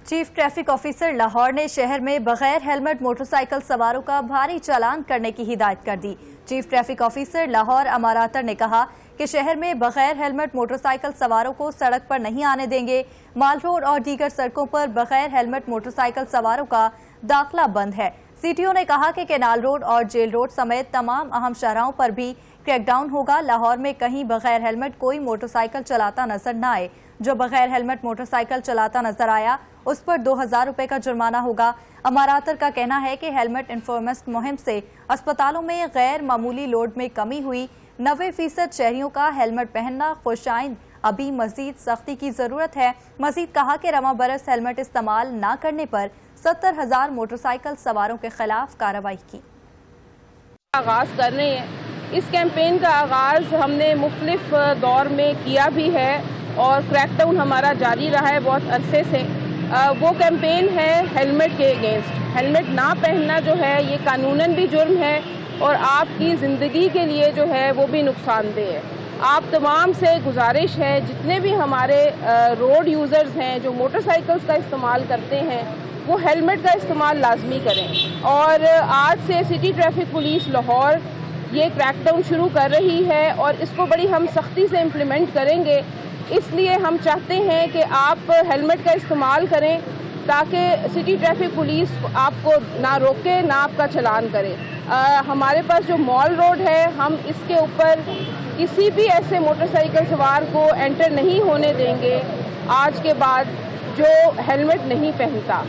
Chief traffic officer Lahore ने शहर में बगैर हेलमेट मोटरसाइकिल सवारों का भारी चालान करने की हिदायत कर दी। चीफ ट्रैफिक ऑफिसर लाहौर अमारातर ने कहा कि शहर में बगैर हेलमेट मोटरसाइकिल सवारों को सड़क पर नहीं आने देंगे। माल रोड और दीगर सड़कों पर बगैर हेलमेट मोटरसाइकिल सवारों का दाखिला बंद है। सीटीओ ने कहा कि केनाल रोड और जेल रोड समेत तमाम अहम शाहराहों पर भी क्रैकडाउन होगा। लाहौर में कहीं बगैर हेलमेट कोई मोटरसाइकिल चलाता नजर न आए। जो बगैर हेलमेट मोटरसाइकिल चलाता नजर आया उस पर 2000 रुपए का जुर्माना होगा। अमारातर का कहना है कि हेलमेट इन्फॉर्मेंस मुहिम से अस्पतालों में गैर मामूली लोड में कमी हुई। 90% शहरियों का हेलमेट पहनना खुशाइंद, अभी मजीद सख्ती की जरूरत है। मजीद कहा कि रवा बरस हेलमेट इस्तेमाल न करने पर 70,000 मोटरसाइकिल सवारों के खिलाफ कार्रवाई की। आगाज कर रहे हैं। इस कैंपेन का आगाज हमने मुख्तलिफ दौर में किया भी है और क्रैकडाउन हमारा जारी रहा है बहुत अरसे से। वो कैंपेन है हेलमेट के अगेंस्ट। हेलमेट ना पहनना जो है ये कानूनन भी जुर्म है और आपकी ज़िंदगी के लिए जो है वो भी नुकसानदेह है। आप तमाम से गुजारिश है, जितने भी हमारे रोड यूज़र्स हैं जो मोटरसाइकिल्स का इस्तेमाल करते हैं वो हेलमेट का इस्तेमाल लाजमी करें। और आज से सिटी ट्रैफिक पुलिस लाहौर ये क्रैकडाउन शुरू कर रही है और इसको बड़ी हम सख्ती से इम्प्लीमेंट करेंगे। इसलिए हम चाहते हैं कि आप हेलमेट का इस्तेमाल करें ताकि सिटी ट्रैफिक पुलिस आपको ना रोके ना आपका चालान करे। हमारे पास जो मॉल रोड है हम इसके ऊपर किसी भी ऐसे मोटरसाइकिल सवार को एंटर नहीं होने देंगे आज के बाद जो हेलमेट नहीं पहनता।